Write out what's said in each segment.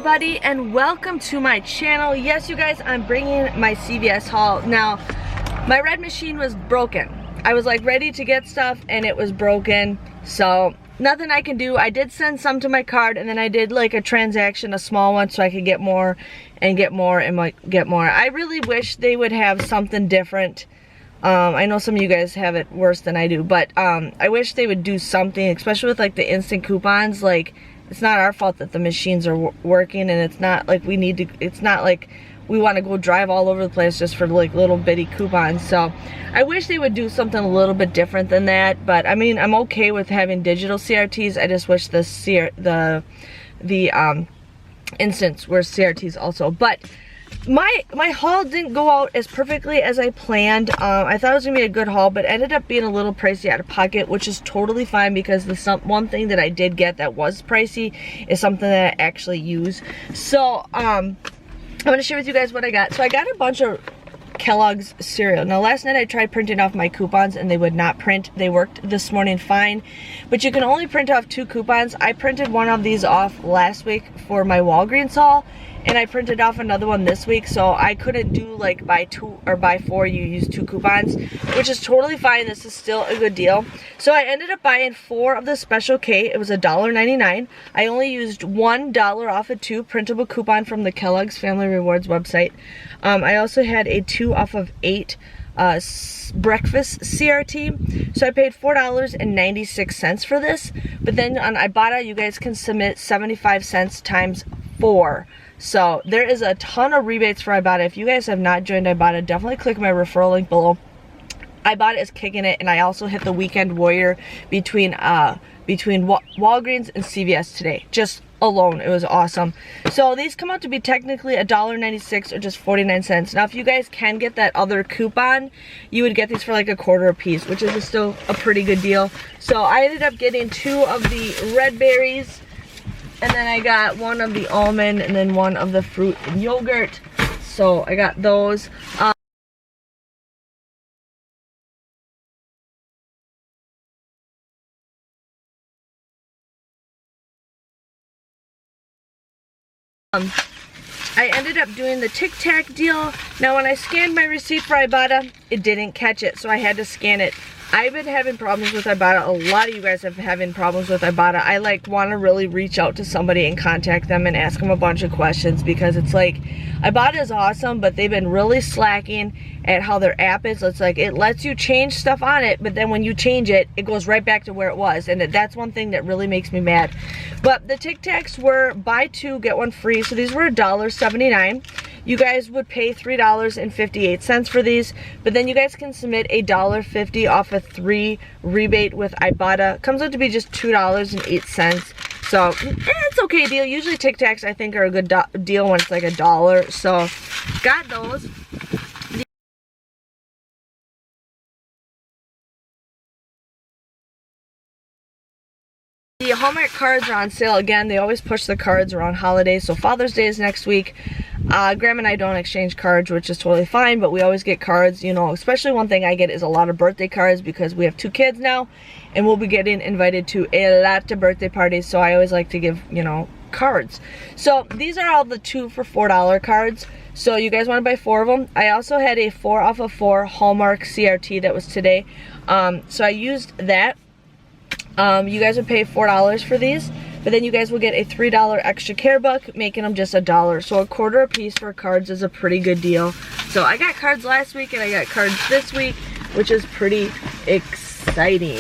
everybody, and welcome to my channel. Yes, you guys, I'm bringing my CVS haul. Now, my red machine was broken. I was like ready to get stuff and it was broken, so nothing I can do. I did send some to my card, and then I did like a transaction, a small one, so I could get more and get more and get more. I really wish they would have something different. I know some of you guys have it worse than I do, but I wish they would do something, especially with like the instant coupons. Like, it's not our fault that the machines are working, and it's not like we need to, it's not like we want to go drive all over the place just for like little bitty coupons. So I wish they would do something a little bit different than that. But I mean, I'm okay with having digital CRTs. I just wish the instants were CRTs also. But my haul didn't go out as perfectly as I planned. I thought it was gonna be a good haul, but ended up being a little pricey out of pocket, which is totally fine, because the one thing that I did get that was pricey is something that I actually use. So I'm gonna share with you guys what I got. So I got a bunch of Kellogg's cereal. Now, last night I tried printing off my coupons and they would not print. They worked this morning fine, but you can only print off 2 coupons. I printed one of these off last week for my Walgreens haul, and I printed off another one this week, so I couldn't do like buy 2 or buy 4, you use 2 coupons, which is totally fine. This is still a good deal. So I ended up buying 4 of the Special K. It was $1.99. I only used $1 off a 2 printable coupon from the Kellogg's Family Rewards website. I also had a 2 off of 8 breakfast CRT, so I paid $4.96 for this. But then on Ibotta, you guys can submit 75 cents times 4. So there is a ton of rebates for Ibotta. If you guys have not joined Ibotta, definitely click my referral link below. Ibotta is kicking it, and I also hit the weekend warrior between Walgreens and CVS today. Just alone, it was awesome. So these come out to be technically $1.96 or just 49 cents. Now, if you guys can get that other coupon, you would get these for like $1/4 a piece, which is still a pretty good deal. So I ended up getting 2 of the red berries, and then I got 1 of the almond, and then 1 of the fruit and yogurt. So I got those. I ended up doing the Tic Tac deal. Now, when I scanned my receipt for Ibotta, it didn't catch it, so I had to scan it. I've been having problems with Ibotta. A lot of you guys have been having problems with Ibotta. I like want to really reach out to somebody and contact them and ask them a bunch of questions, because it's like, Ibotta is awesome, but they've been really slacking at how their app is. It's like, it lets you change stuff on it, but then when you change it, it goes right back to where it was, and that's one thing that really makes me mad. But the Tic Tacs were buy 2 get 1 free, so these were $1.79. You guys would pay $3.58 for these, but then you guys can submit a $1.50 off a 3 rebate with Ibotta. Comes out to be just $2.08. So it's okay deal. Usually Tic Tacs, I think, are a good deal when it's like $1. So got those. The Hallmark cards are on sale again. They always push the cards around holidays, so Father's Day is next week. Graham and I don't exchange cards, which is totally fine, but we always get cards, you know. Especially one thing I get is a lot of birthday cards, because we have 2 kids now, and we'll be getting invited to a lot of birthday parties, so I always like to give, you know, cards. So these are all the 2 for $4 cards. So you guys want to buy 4 of them. I also had a 4 off of 4 Hallmark CRT that was today. So I used that. You guys would pay $4 for these, but then you guys will get a $3 extra care buck, making them just $1. So $1/4 a piece for cards is a pretty good deal. So I got cards last week and I got cards this week, which is pretty exciting.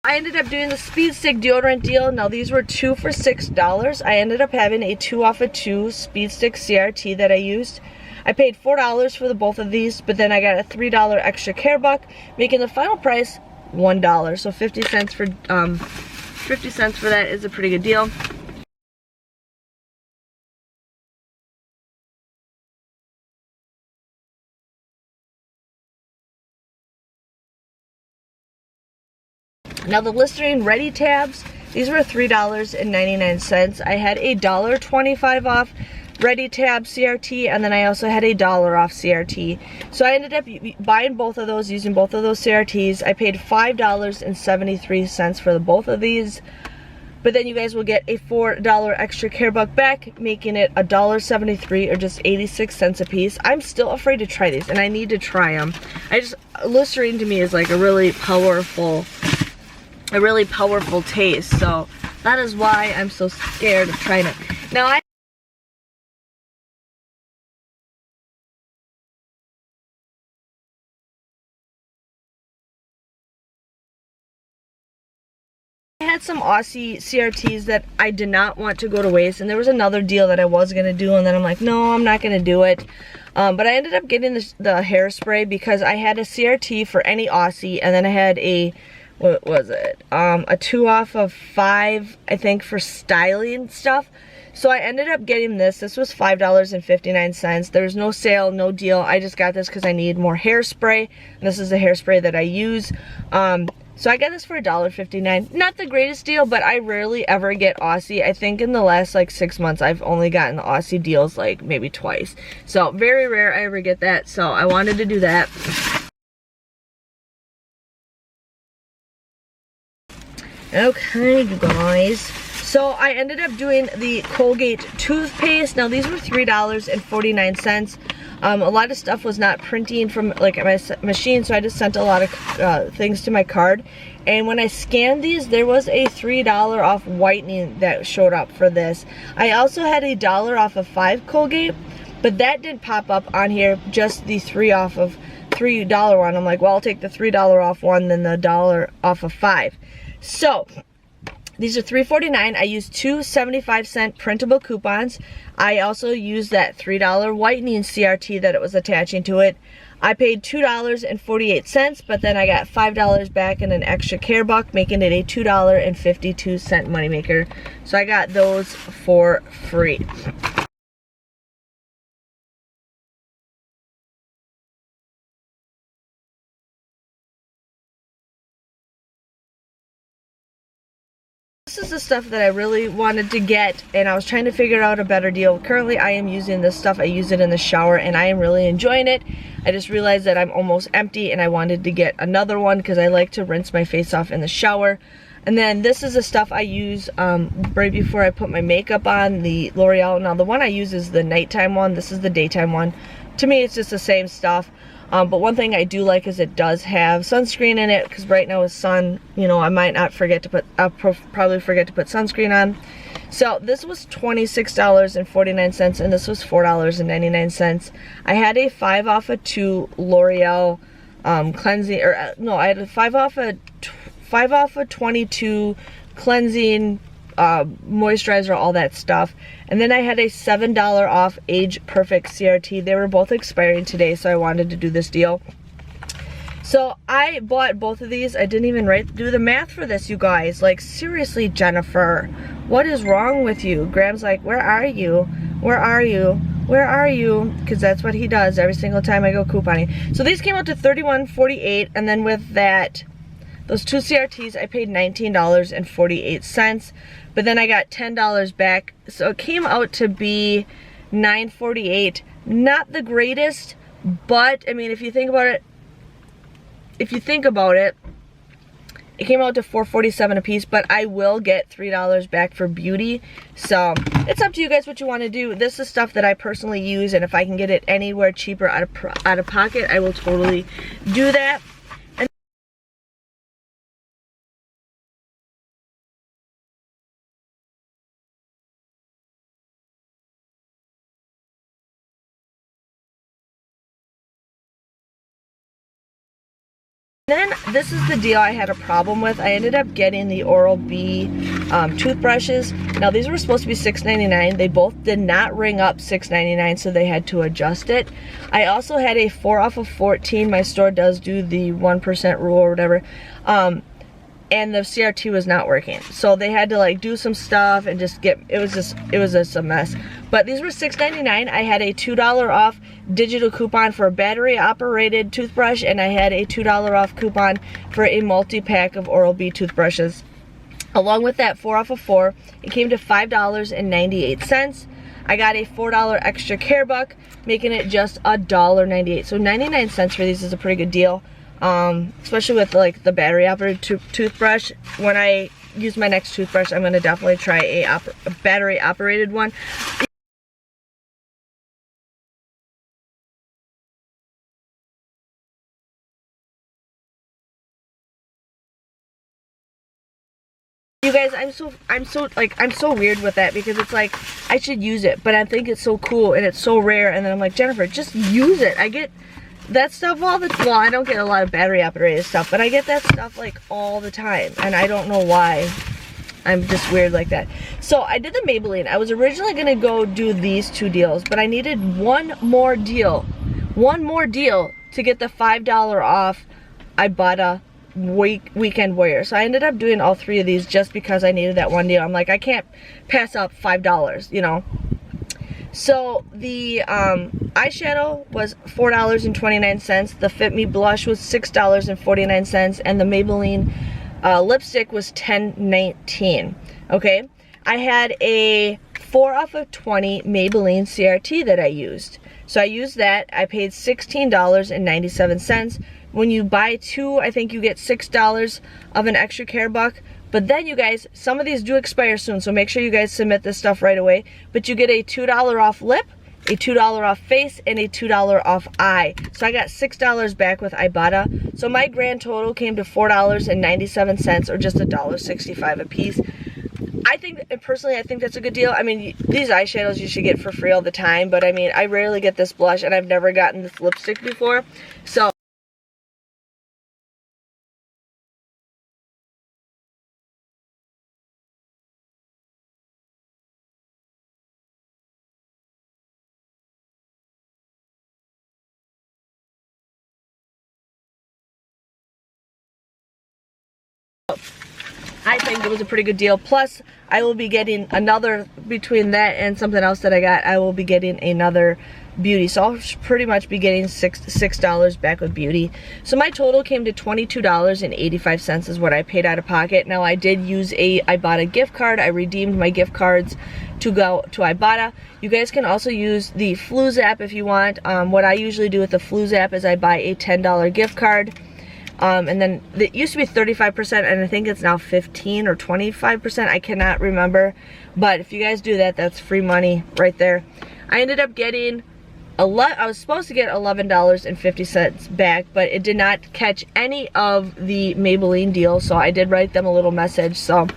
I ended up doing the Speed Stick deodorant deal. Now, these were 2 for $6. I ended up having a 2 off of 2 Speed Stick CRT that I used. I paid $4 for both of these, but then I got a $3 extra care buck, making the final price $1. So 50 cents for that is a pretty good deal. Now, the Listerine Ready tabs, these were $3.99. I had a $1.25 off Ready Tab CRT, and then I also had a $1 off CRT. So I ended up buying both of those, using both of those CRTs. I paid $5.73 for both of these. But then you guys will get a $4 extra care buck back, making it $1.73 or just 86 cents a piece. I'm still afraid to try these, and I need to try them. Listerine to me is like a really powerful taste. So that is why I'm so scared of trying it. Now I had some Aussie CRTs that I did not want to go to waste, and there was another deal that I was gonna do, and then I'm like, no, I'm not gonna do it. But I ended up getting the hairspray because I had a CRT for any Aussie, and then I had a, what was it? A 2 off of 5, I think, for styling stuff. So I ended up getting this. This was $5.59. There's no sale, no deal. I just got this because I need more hairspray. And this is the hairspray that I use. So I got this for $1.59. Not the greatest deal, but I rarely ever get Aussie. I think in the last like 6 months, I've only gotten the Aussie deals like maybe twice. So very rare I ever get that. So I wanted to do that. Okay, you guys. So I ended up doing the Colgate toothpaste. Now these were $3.49. A lot of stuff was not printing from like my machine, so I just sent a lot of things to my card. And when I scanned these, there was a $3 off whitening that showed up for this. I also had a $1 off of 5 Colgate, but that didn't pop up on here, just the $3 one. I'm like, well, I'll take the $3 off one, then the $1 off of 5. So these are $3.49. I used 2 75-cent printable coupons. I also used that $3 whitening CRT that it was attaching to it. I paid $2.48, but then I got $5 back in an extra care buck, making it a $2.52 moneymaker. So I got those for free. This is the stuff that I really wanted to get, and I was trying to figure out a better deal. Currently, I am using this stuff. I use it in the shower, and I am really enjoying it. I just realized that I'm almost empty, and I wanted to get another one because I like to rinse my face off in the shower. And then this is the stuff I use right before I put my makeup on, the L'Oreal. Now, the one I use is the nighttime one. This is the daytime one. To me, it's just the same stuff. But one thing I do like is it does have sunscreen in it, because right now with sun, you know, I might not forget to put, I'll probably forget to put sunscreen on. So this was $26.49, and this was $4.99. I had a 5 off of 2 L'Oreal cleansing, or no, I had a 5 off of 22 cleansing moisturizer, all that stuff. And then I had a $7 off Age Perfect CRT. They were both expiring today, so I wanted to do this deal. So I bought both of these. I didn't even do the math for this, you guys. Like, seriously, Jennifer, what is wrong with you? Graham's like, where are you? Where are you? Where are you? Because that's what he does every single time I go couponing. So these came out to $31.48, and then with that, those 2 CRTs, I paid $19.48, but then I got $10 back, so it came out to be $9.48. Not the greatest, but I mean, if you think about it, it came out to $4.47 a piece, but I will get $3 back for beauty. So it's up to you guys what you want to do. This is stuff that I personally use, and if I can get it anywhere cheaper out of pocket, I will totally do that. Then this is the deal I had a problem with. I ended up getting the OralB toothbrushes. Now these were supposed to be $6.99. They both did not ring up $6.99, so they had to adjust it. I also had a 4 off of 14. My store does do the 1% rule or whatever. And the CRT was not working, so they had to like do some stuff and just get, it was just a mess. But these were $6.99. I had a $2 off digital coupon for a battery operated toothbrush, and I had a $2 off coupon for a multi-pack of OralB toothbrushes. Along with that 4 off of 4, it came to $5.98. I got a $4 extra care buck, making it just $1.98. So 99 cents for these is a pretty good deal, especially with like the battery operated toothbrush. When I use my next toothbrush, I'm gonna definitely try a battery operated one. You guys, I'm so weird with that, because it's like I should use it, but I think it's so cool and it's so rare, and then I'm like, Jennifer, just use it. I get that stuff all the time. Well, I don't get a lot of battery operated stuff, but I get that stuff like all the time, and I don't know why. I'm just weird like that. So I did the Maybelline. I was originally gonna go do these 2 deals, but I needed one more deal to get the $5 off Ibotta Weekend Warrior. So I ended up doing all 3 of these just because I needed that one deal. I'm like, I can't pass up $5, you know. So the eyeshadow was $4.29. The Fit Me blush was $6.49, and the Maybelline lipstick was $10.19. Okay, I had a 4 off of 20 Maybelline CRT that I used. So I used that. I paid $16.97. When you buy 2, I think you get $6 of an extra care buck. But then, you guys, some of these do expire soon, so make sure you guys submit this stuff right away. But you get a $2 off lip, a $2 off face, and a $2 off eye. So I got $6 back with Ibotta. So my grand total came to $4.97, or just $1.65 a piece. I think, personally, I think that's a good deal. I mean, these eyeshadows you should get for free all the time, but I mean, I rarely get this blush, and I've never gotten this lipstick before. So I think it was a pretty good deal. Plus, I will be getting another, between that and something else that I got, I will be getting another beauty. So I'll pretty much be getting $6 back with beauty. So my total came to $22.85 is what I paid out of pocket. Now, I did use a Ibotta gift card. I redeemed my gift cards to go to Ibotta. You guys can also use the Flues app if you want. What I usually do with the Flues app is I buy a $10 gift card. And then it used to be 35%, and I think it's now 15 or 25%. I cannot remember. But if you guys do that, that's free money right there. I ended up getting I was supposed to get $11.50 back, but it did not catch any of the Maybelline deal, so I did write them a little message. So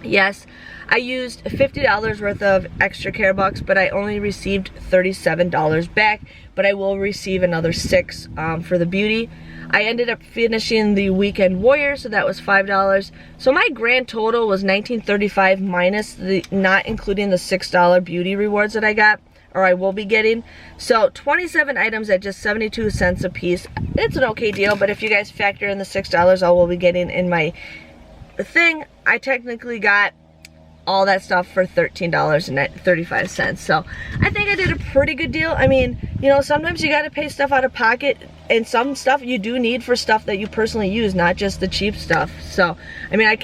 yes, I used $50 worth of extra care bucks, but I only received $37 back, but I will receive another $6 for the beauty. I ended up finishing the Weekend Warrior, so that was $5. So my grand total was $19.35 minus the, not including the $6 beauty rewards that I got, or I will be getting. So 27 items at just 72 cents a piece. It's an okay deal, but if you guys factor in the $6 I will be getting in my thing, I technically got all that stuff for $13.35. So I think I did a pretty good deal. I mean, you know, sometimes you got to pay stuff out of pocket, and some stuff you do need for stuff that you personally use, not just the cheap stuff. So I mean, I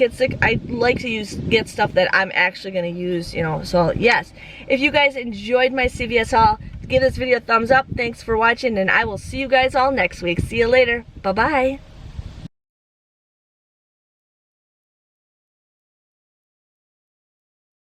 like to get stuff that I'm actually going to use, you know. So yes, if you guys enjoyed my CVS haul, give this video a thumbs up. Thanks for watching, and I will see you guys all next week. See you later. Bye bye.